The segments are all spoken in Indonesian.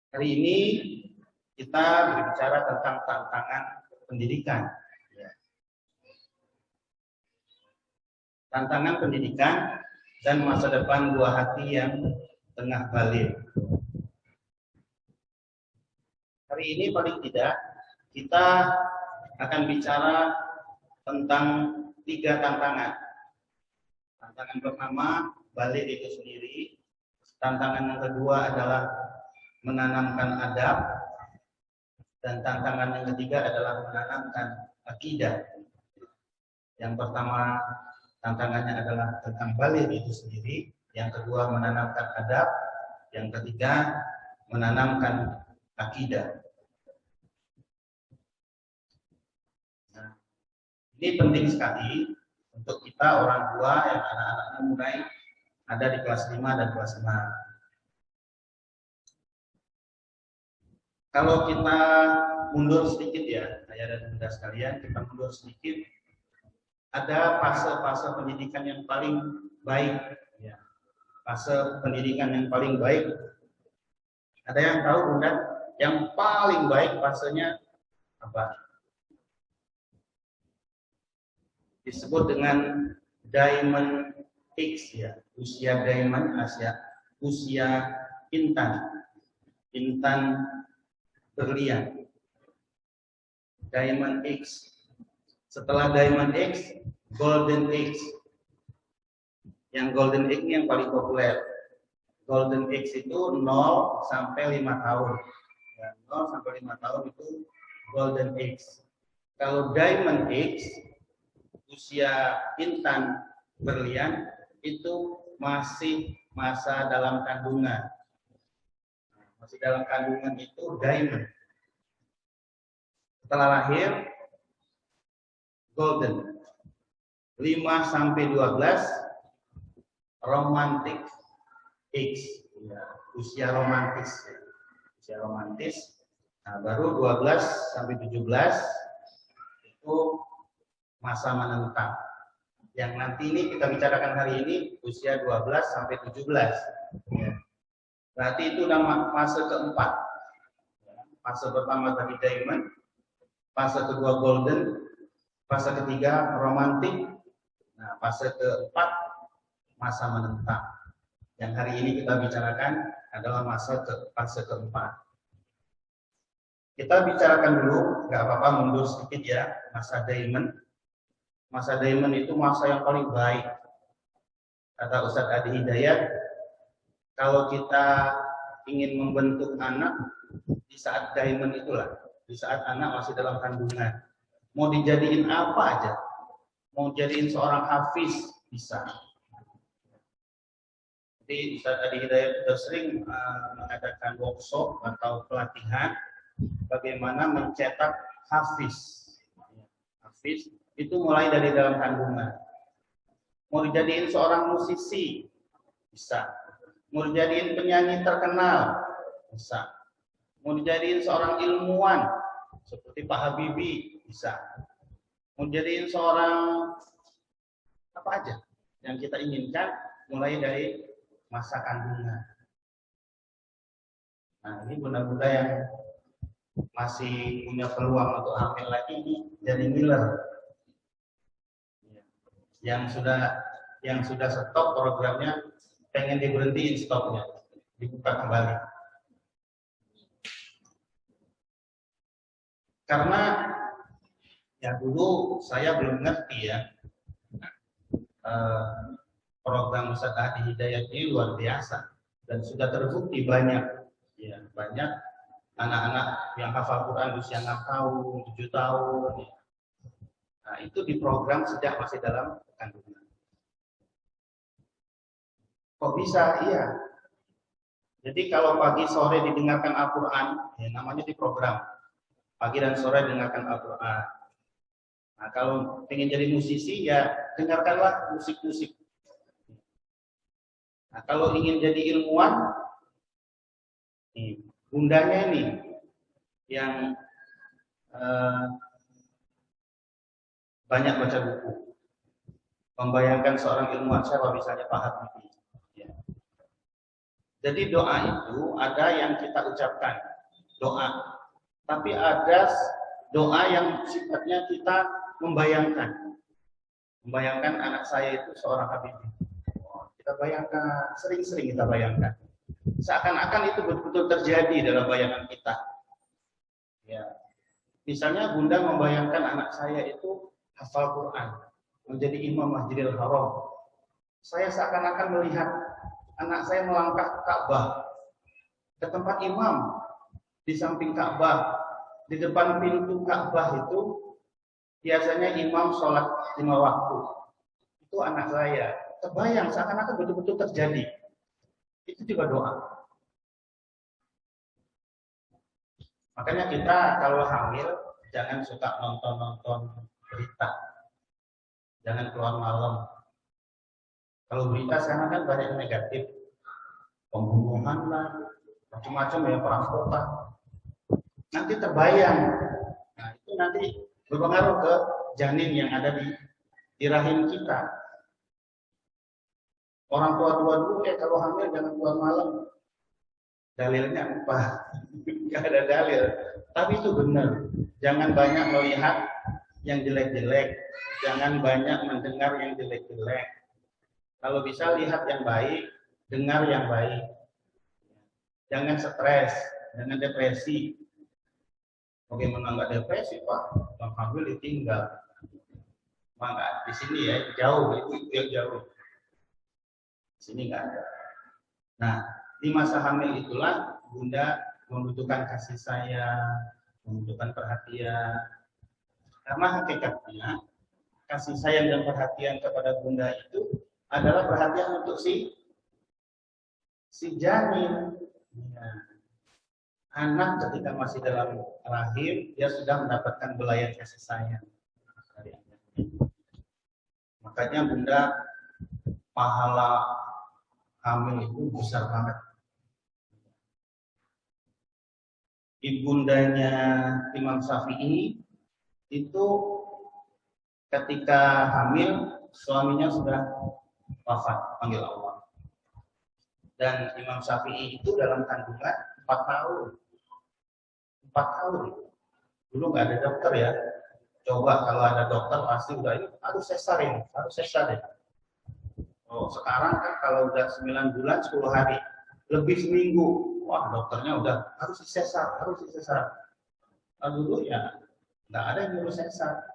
Hari ini kita berbicara tentang tantangan pendidikan. Tantangan pendidikan dan masa depan buah hati yang tengah balik. Hari ini paling tidak kita akan bicara tentang 3 tantangan. Tantangan pertama, balik itu sendiri. Tantangan yang kedua adalah menanamkan adab, dan tantangan yang ketiga adalah menanamkan akidah. Yang pertama tantangannya adalah tentang balik itu sendiri, yang kedua menanamkan adab, yang ketiga menanamkan akidah. Nah, ini penting sekali untuk kita orang tua yang anak-anaknya mulai ada di kelas 5 dan kelas 6. Kalau kita mundur sedikit ya, ayah dan bunda sekalian, kita mundur sedikit. Ada fase-fase pendidikan yang paling baik, ya. Fase pendidikan yang paling baik. Ada yang tahu bunda? Yang paling baik fasenya apa? Disebut dengan Diamond X, ya, usia Diamond, usia intan berlian, Diamond X. Setelah Diamond X, Golden X. Yang Golden X ini yang paling populer. Golden X itu 0 sampai 5 tahun. Ya, 0 sampai 5 tahun itu Golden X. Kalau Diamond X, usia intan berlian, itu masih masa dalam kandungan. Masih dalam kandungan itu diamond. Setelah lahir, golden. 5 sampai 12, romantic X, ya, usia romantis. Usia romantis. Nah, baru 12 sampai 17 itu masa menentang. Yang nanti ini kita bicarakan hari ini usia 12 sampai 17. Ya. Berarti itu nama fase keempat. Fase pertama tadi diamond, fase kedua golden, fase ketiga romantik. Nah, fase keempat masa menentang. Yang hari ini kita bicarakan adalah fase keempat. Kita bicarakan dulu, nggak apa-apa mundur sedikit ya, masa diamond. Masa diamond itu masa yang paling baik. Kata Ustadz Adi Hidayat, kalau kita ingin membentuk anak di saat diamond itulah, di saat anak masih dalam kandungan, mau dijadiin apa aja, mau jadiin seorang hafiz bisa. Jadi Ustadz Adi Hidayat sudah sering mengadakan workshop atau pelatihan bagaimana mencetak hafiz. Hafiz itu mulai dari dalam kandungan. Mau dijadiin seorang musisi bisa. Mau dijadiin penyanyi terkenal, bisa. Mau dijadiin seorang ilmuwan, seperti Pak Habibie, bisa. Mau dijadiin seorang apa aja yang kita inginkan, mulai dari masa kandungan. Nah, ini bunda-bunda yang masih punya peluang untuk hamil lagi, ini jadi Miller. Yang sudah stop programnya, pengen diberhentiin stopnya, dibuka kembali. Karena ya dulu saya belum ngerti ya, program Ustadz Adi Hidayat ini luar biasa dan sudah terbukti banyak anak-anak yang hafal Quran usia 6 tahun, 7 tahun. Ya. Nah, itu diprogram sejak masih dalam kandungan. Kok bisa? Iya. Jadi kalau pagi sore didengarkan Al-Quran, ya namanya diprogram. Pagi dan sore dengarkan Al-Quran. Nah, kalau ingin jadi musisi, ya dengarkanlah musik-musik. Nah, kalau ingin jadi ilmuwan, nih, bundanya ini yang banyak baca buku. Membayangkan seorang ilmuwan siapa, misalnya Pak Habibie. Ya. Jadi doa itu ada yang kita ucapkan, doa. Tapi ada doa yang sifatnya kita membayangkan. Membayangkan anak saya itu seorang Habibie. Kita bayangkan, sering-sering kita bayangkan. Seakan-akan itu betul-betul terjadi dalam bayangan kita. Ya. Misalnya Bunda membayangkan anak saya itu hafal Quran, menjadi imam Masjidil Haram. Saya seakan-akan melihat anak saya melangkah ke Ka'bah, ke tempat imam, di samping Ka'bah, di depan pintu Ka'bah itu biasanya imam sholat 5 waktu. Itu anak saya. Terbayang seakan-akan betul-betul terjadi. Itu juga doa. Makanya kita kalau hamil jangan suka nonton-nonton berita. Jangan keluar malam. Kalau berita sekarang kan banyak yang negatif. Pembunuhan lah, macam-macam ya, perampokan. Nanti terbayang. Nah, itu nanti berpengaruh ke janin yang ada di rahim kita. Orang tua-tua dulu kalau hamil jangan keluar malam. Dalilnya apa? Enggak ada dalil. Tapi itu benar. Jangan banyak melihat yang jelek-jelek. Jangan banyak mendengar yang jelek-jelek. Kalau bisa lihat yang baik, dengar yang baik. Jangan stres, jangan depresi. Bagaimana enggak depresi, Pak? Bang hamil ditinggal. Enggak, di sini ya, jauh, itu yang jauh. Sini nggak ada. Nah, di masa hamil itulah Bunda membutuhkan kasih sayang, membutuhkan perhatian. Karena hakikatnya kasih sayang dan perhatian kepada Bunda itu adalah perhatian untuk si janin. Ya. Anak ketika masih dalam rahim dia sudah mendapatkan belayan kasih sayang. Makanya Bunda pahala hamil itu besar banget. Ibundanya Imam Syafi'i itu ketika hamil suaminya sudah wafat, panggil Allah. Dan Imam Syafi'i itu dalam kandungan 4 tahun. 4 tahun. Dulu nggak ada dokter ya. Coba kalau ada dokter pasti udah ini harus sesar ini, harus sesar ya. Oh, sekarang kan kalau udah 9 bulan 10 hari, lebih seminggu, wah dokternya udah harus disesar, harus disesar. Nah, dulu ya nggak ada yang nyuruh sesar.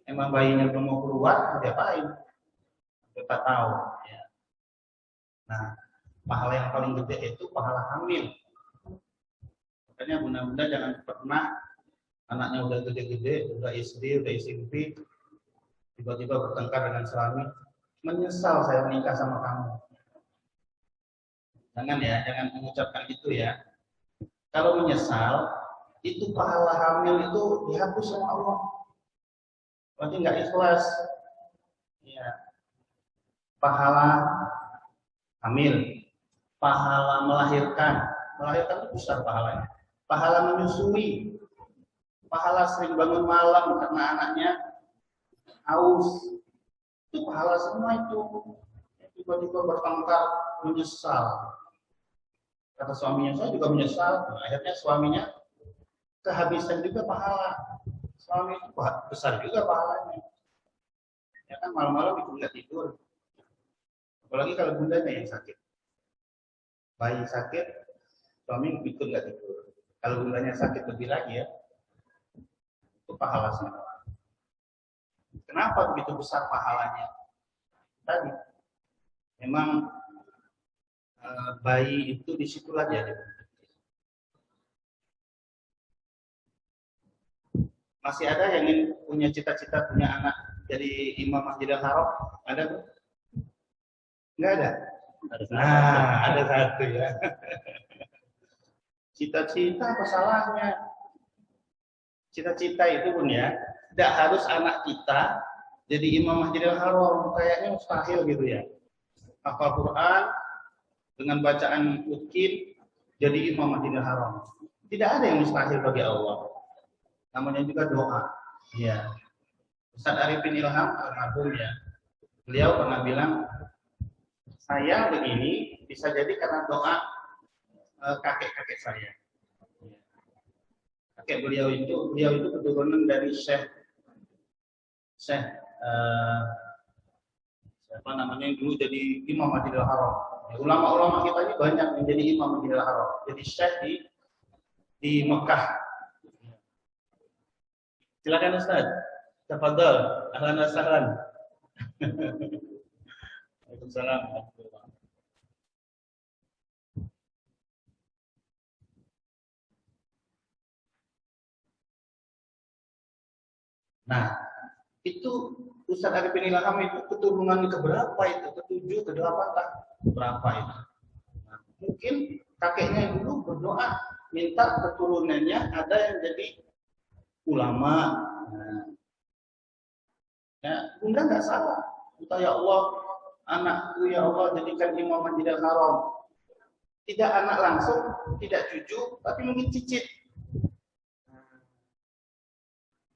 Emang bayinya belum mau keluar, mau diapain? 4 tahun. Ya. Nah, pahala yang paling gede itu pahala hamil. Makanya bunda-bunda jangan pernah anaknya udah gede-gede, udah SD, udah SMP, tiba-tiba bertengkar dengan suami. Menyesal saya menikah sama kamu. Jangan ya, jangan mengucapkan itu ya. Kalau menyesal, itu pahala hamil itu dihapus sama Allah. Berarti nggak ikhlas. Ya. Pahala hamil, pahala melahirkan itu besar pahalanya. Pahala menyusui, pahala sering bangun malam karena anaknya haus. Itu pahala semua itu. Tiba-tiba bertengkar, menyesal. Kata suaminya, saya juga menyesal. Nah, akhirnya suaminya kehabisan juga pahala. Suami itu besar juga pahalanya. Ya kan malam-malam itu nggak tidur. Apalagi kalau bundanya yang sakit. Bayi sakit, suami itu nggak tidur. Kalau bundanya sakit lebih lagi ya. Itu pahala semua. Kenapa begitu besar pahalanya? Tadi, memang bayi itu disitulah dia. Masih ada yang ingin punya cita-cita punya anak jadi imam Masjidil Haram? Ada tuh? Enggak ada? Ada satu ya. Cita-cita apa salahnya? Cita-cita itu pun ya, tidak harus anak kita jadi imam Masjidil Haram. Kayaknya mustahil gitu ya. Hafal Quran dengan bacaan mungkin jadi imam Masjidil Haram. Tidak ada yang mustahil bagi Allah. Namanya juga doa. Ya. Ustaz Arifin Ilham almarhum ya. Beliau pernah bilang, saya begini bisa jadi karena doa kakek-kakek saya. Kakek beliau itu keturunan dari Syekh siapa namanya yang dulu jadi Imam Masjidil Haram. Ya, ulama-ulama kita ini banyak yang jadi Imam Masjidil Haram. Jadi Syekh di Mekah. Silakan Ustaz. Tafadhol. Ahlan wa sahlan. Waalaikumsalam. Nah, itu Ustaz Arifin Ilham itu keturunan keberapa itu? Ke-7, ke-8 tak? Berapa itu? Nah, mungkin kakeknya dulu berdoa minta keturunannya ada yang jadi ulama. Nah, ya, Bunda nggak salah. Minta ya Allah, anakku ya Allah jadikan Imam Masjidil Haram. Tidak anak langsung, tidak cucu, tapi mungkin cicit.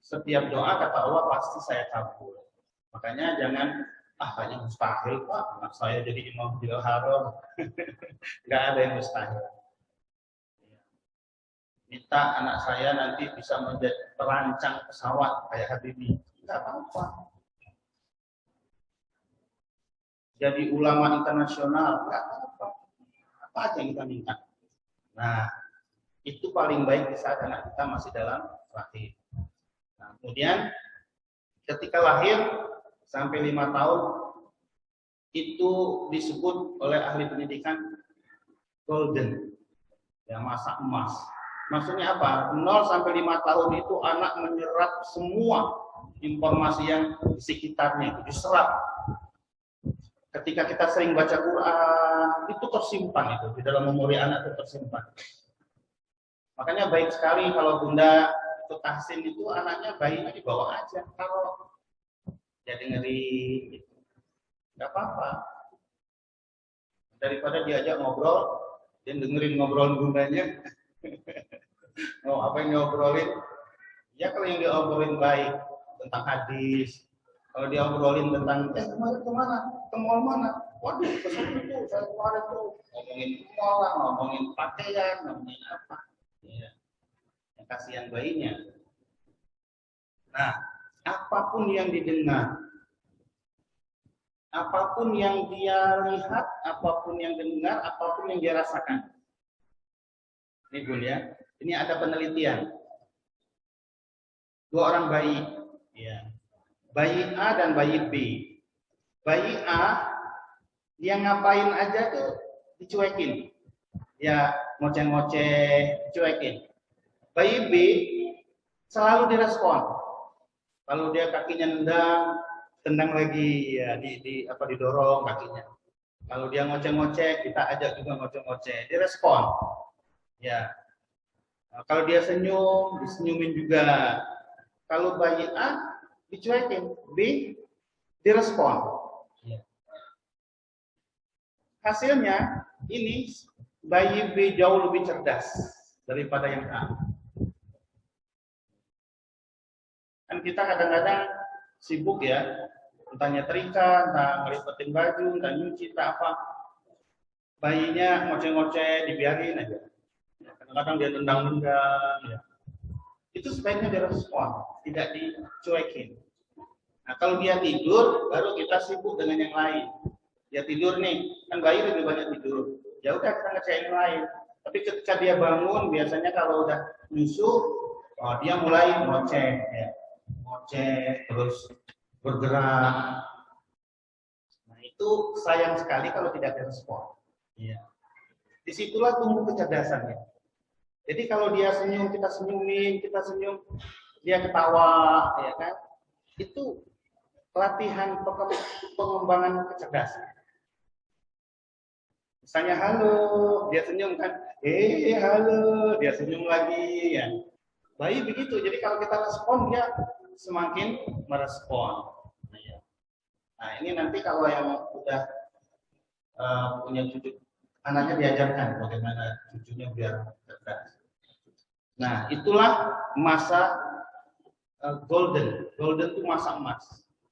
Setiap doa kata Allah pasti saya kabul. Makanya jangan kayaknya mustahil Pak, anak saya jadi Imam Masjidil Haram. Nggak ada yang mustahil. Minta anak saya nanti bisa menjadi perancang pesawat kayak Habibie. Nggak apa-apa. Jadi ulama internasional, nggak apa-apa. Apa aja yang kita minta. Nah, itu paling baik di saat anak kita masih dalam rahim. Nah, kemudian ketika lahir sampai 5 tahun itu disebut oleh ahli pendidikan golden, ya masa emas. Maksudnya apa? 0 sampai 5 tahun itu anak menyerap semua informasi yang di sekitarnya, itu diserap. Ketika kita sering baca Quran, itu tersimpan itu di dalam memori anak itu tersimpan. Makanya baik sekali kalau Bunda itu tahsin itu anaknya bayinya dibawa aja, kalau dia dengerin gitu. Nggak apa-apa, daripada diajak ngobrol dan dengerin ngobrol bundanya. Apa yang diobrolin ya, kalau yang diobrolin baik tentang hadis, kalau diobrolin tentang kemarin kemana, ke mall mana, waduh kesana tuh saya kemarin tuh ngomongin mall lah, ngomongin pakaian, ngomongin apa ya. Kasihan bayinya. Nah, apapun yang didengar, apapun yang dia lihat, apapun yang dengar, apapun yang dia rasakan. Ini Bun ya, ini ada penelitian. 2 orang bayi, ya. Bayi A dan bayi B. Bayi A, dia ngapain aja tuh dicuekin. Ya, ngoceh-ngoceh, dicuekin. Bayi B selalu direspon. Kalau dia kakinya nendang, tendang lagi, ya didorong kakinya. Kalau dia ngoceh-ngoceh, kita ajak juga ngoceh-ngoceh, direspon. Ya. Nah, kalau dia senyum, disenyumin juga. Kalau bayi A dicuekin, B direspon. Ya. Hasilnya ini bayi B jauh lebih cerdas daripada yang A. Kan kita kadang-kadang sibuk ya, entah nyetrika, entah ngelipetin baju, entah nyuci, entah apa. Bayinya ngoceh-ngoceh, dibiarin aja. Kadang-kadang dia tendang-tendang. Ya. Itu sebaiknya direspon, tidak dicuekin. Nah, kalau dia tidur, baru kita sibuk dengan yang lain. Dia tidur nih, kan bayi lebih banyak tidur. Ya udah kita ngecek yang lain. Tapi ketika dia bangun, biasanya kalau udah nyusu, dia mulai ngoceh, ya. Ngoceh, terus bergerak. Nah, itu sayang sekali kalau tidak direspon. Ya. Disitulah tumbuh kecerdasannya. Jadi kalau dia senyum, kita senyumin, kita senyum, dia ketawa, ya kan? Itu latihan pengembangan kecerdasan. Misalnya halo, dia senyum kan? Halo, dia senyum lagi, ya. Bayi begitu. Jadi kalau kita respon, dia semakin merespon. Nah, ini nanti kalau yang udah punya cucu, anaknya diajarkan bagaimana cucunya biar cerdas. Nah, itulah masa golden. Golden itu masa emas.